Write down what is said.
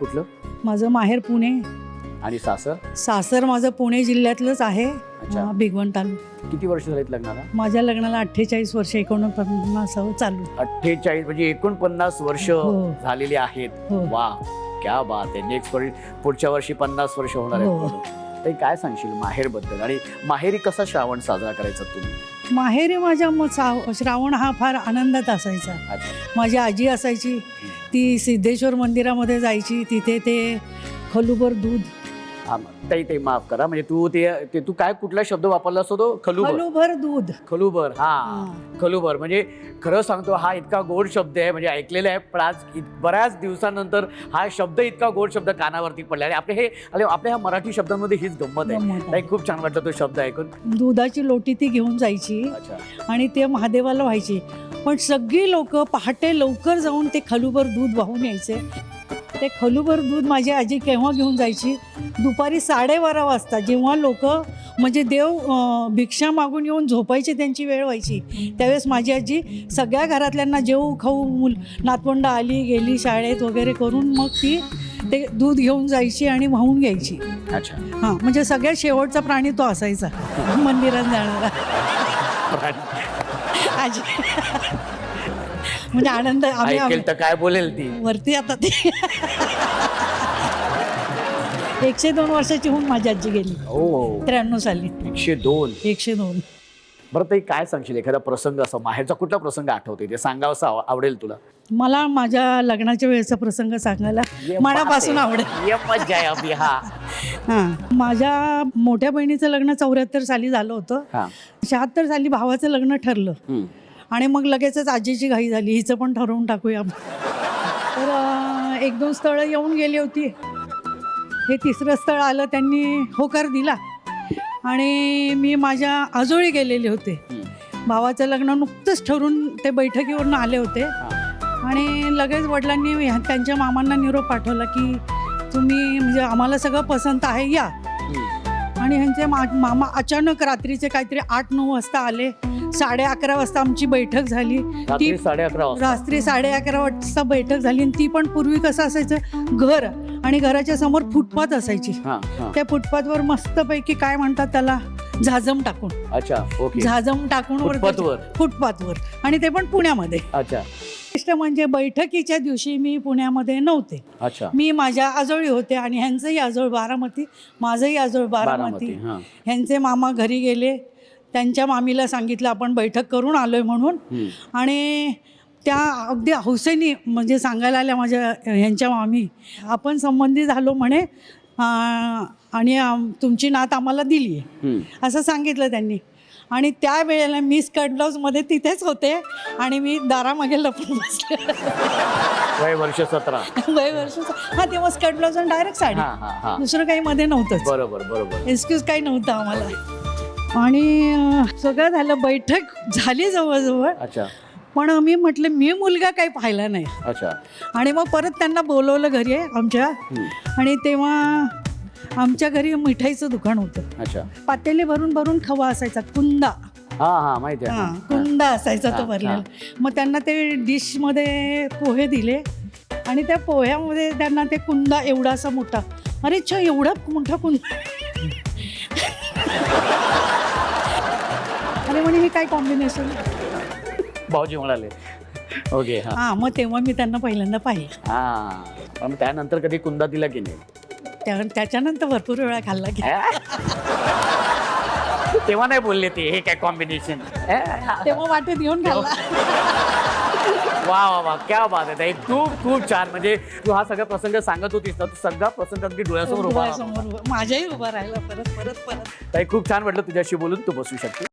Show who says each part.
Speaker 1: कुठलं?
Speaker 2: माझं माहेर पुणे
Speaker 1: आणि सासर?
Speaker 2: सासर माझं पुणे जिल्ह्यातलंच आहे.
Speaker 1: अच्छा.
Speaker 2: भिगवण तालुका.
Speaker 1: किती वर्ष झालीत लग्नाला?
Speaker 2: माझ्या लग्नाला 48 वर्ष 49 चालू.
Speaker 1: 48 म्हणजे 49 वर्ष
Speaker 2: हो.
Speaker 1: झालेली आहेत.
Speaker 2: हो.
Speaker 1: वा, क्या बात आहे. नेक्स्ट पुढच्या वर्षी 50 वर्ष होणार
Speaker 2: हो.
Speaker 1: आहेत. ते काय सांगशील माहेर बद्दल आणि माहेरी कसा श्रावण साजरा करायचा तुम्ही?
Speaker 2: माहेरी माझ्या श्रावण हा फार आनंदात असायचा.
Speaker 1: अच्छा.
Speaker 2: माझी आजी असायची, ती सिद्धेश्वर मंदिरामध्ये जायची. तिथे ते खलुबर दूध,
Speaker 1: हा, ते माफ करा, म्हणजे तू काय कुठला शब्द वापरला असतो तो?
Speaker 2: खलुबर दूध.
Speaker 1: खलुबर. हा,
Speaker 2: हा.
Speaker 1: खलुबर म्हणजे खरं सांगतो हा इतका गोड शब्द आहे, म्हणजे ऐकलेला आहे, पण आज बऱ्याच दिवसानंतर हा शब्द इतका गोड शब्द कानावरती पडला. आणि आपल्या ह्या मराठी शब्दांमध्ये हीच गंमत आहे. ताई, खूप छान वाटलं तो शब्द ऐकून.
Speaker 2: दुधाची लोटी ती घेऊन जायची.
Speaker 1: अच्छा.
Speaker 2: आणि ते महादेवाला व्हायची. पण सगळी लोक पहाटे लवकर जाऊन ते खलुबर दूध वाहून यायचे. ते खलुबर दूध माझी आजी केव्हा घेऊन जायची? दुपारी 12:30 वाजता, जेव्हा लोक म्हणजे देव भिक्षा मागून येऊन झोपायची त्यांची वेळ व्हायची, त्यावेळेस माझी आजी सगळ्या घरातल्यांना जेवू खाऊ नातवंड आली गेली शाळेत वगैरे करून मग ती ते दूध घेऊन जायची आणि वाहून घ्यायची.
Speaker 1: अच्छा.
Speaker 2: हां, म्हणजे सगळ्यात शेवटचा प्राणी तो असायचा मंदिरात जाणारा. आजी म्हणजे आनंद.
Speaker 1: ऐकेल तर काय बोलेल ती
Speaker 2: वरती आता ते 102 वर्षाची होऊन माझी आजी गेली.
Speaker 1: हो,
Speaker 2: 93 साली.
Speaker 1: 102.
Speaker 2: 102.
Speaker 1: बरं ताई, काय सांगशील एखादा प्रसंग असा माहेरचा कुठला प्रसंग आठवते ते सांगावं असं आवडेल तुला?
Speaker 2: मला माझ्या लग्नाच्या वेळेचा प्रसंग सांगायला मनापासून आवडेल.
Speaker 1: मज्जा आहे अभि. हा.
Speaker 2: हां, माझ्या मोठ्या बहिणीचं लग्न 74 साली झालं होतं. 76 साली भावाचं लग्न ठरलं. आणि मग लगेचच आजीची घाई झाली, हिचं पण ठरवून टाकूया. तर 1-2 स्थळं येऊन गेली होती. हे 3रं स्थळ आलं, त्यांनी होकार दिला. आणि मी माझ्या आजोळी गेलेले होते. भावाचं लग्न नुकतंच ठरून ते बैठकीवरून आले होते. आणि लगेच वडिलांनी त्यांच्या मामांना निरोप पाठवला की तुम्ही म्हणजे आम्हाला सगळं पसंत आहे, या. आणि ह्यांचे मामा अचानक रात्रीचे काहीतरी 8-9 वाजता आले. 11:30 वाजता आमची बैठक झाली.
Speaker 1: रात्री
Speaker 2: 11:30 वाजता बैठक झाली. आणि ती पण पूर्वी कसं असायचं, घर आणि घराच्या समोर फुटपाथ असायची. त्या फुटपाथवर मस्तपैकी काय म्हणतात त्याला, झाजम टाकून.
Speaker 1: अच्छा. ओके.
Speaker 2: झाजम टाकून फुटपाथवर. आणि ते पण पुण्यामध्ये.
Speaker 1: अच्छा.
Speaker 2: म्हणजे बैठकीच्या दिवशी मी पुण्यामध्ये नव्हते.
Speaker 1: अच्छा.
Speaker 2: मी माझ्या आजोळी होते आणि ह्यांचंही आजोळ बारामती, माझंही आजोळ बारामती. ह्यांचे मामा घरी गेले, त्यांच्या मामीला सांगितलं आपण बैठक करून आलोय म्हणून. आणि त्या अगदी हौसेनी म्हणजे सांगायला आल्या माझ्या ह्यांच्या मामी, आपण संबंधी झालो म्हणे आणि तुमची नात आम्हाला दिली आहे असं सांगितलं त्यांनी. आणि त्या वेळेला मी स्कर्ट ब्लाऊजमध्ये तिथेच होते आणि मी दारामागे लपून बसले.
Speaker 1: वय वर्ष 17.
Speaker 2: वय वर्ष. हा, तेव्हा स्कर्ट ब्लाऊज आणि डायरेक्ट साडी, दुसरं काही मध्ये नव्हतंच.
Speaker 1: बरोबर.
Speaker 2: एक्सक्यूज काही नव्हतं आम्हाला. आणि सगळं झालं, बैठक झाली जवळजवळ.
Speaker 1: अच्छा.
Speaker 2: पण मी म्हटलं मी मुलगा काही पाहिला नाही.
Speaker 1: अच्छा. आणि
Speaker 2: मग परत त्यांना बोलवलं घरी आमच्या. आणि तेव्हा आमच्या घरी मिठाईचं दुकान होतं.
Speaker 1: अच्छा.
Speaker 2: पातेले भरून भरून खवा असायचा, कुंदा.
Speaker 1: माहिती आहे.
Speaker 2: कुंदा असायचा तो भरलेला. मग त्यांना ते डिशमध्ये पोहे दिले आणि त्या पोह्यामध्ये त्यांना ते कुंदा एवढासा मोठा. अरे अच्छा, एवढा मोठा कुंदा. अरे म्हणे हे काय कॉम्बिनेशन.
Speaker 1: भाऊजी म्हणाले. ओके.
Speaker 2: हां, मग तेव्हा मी त्यांना पहिल्यांदा पाहिलं.
Speaker 1: पण त्यानंतर कधी कुंदा दिला की नाही?
Speaker 2: त्याच्यानंतर भरपूर वेळा खाल्ला की.
Speaker 1: तेव्हा नाही बोलले ते हे काय कॉम्बिनेशन.
Speaker 2: तेव्हा वाटेत घेऊन खाल्ला.
Speaker 1: वा, क्या बात आहे ताई. खूप छान. म्हणजे तू हा सगळा प्रसंग सांगत होतीस ना, सगळा प्रसंग अगदी डोळ्यासमोर
Speaker 2: माझ्याही उभा राहिला परत.
Speaker 1: ताई, खूप छान वाटलं तुझ्याशी बोलून. तू बसू शकते.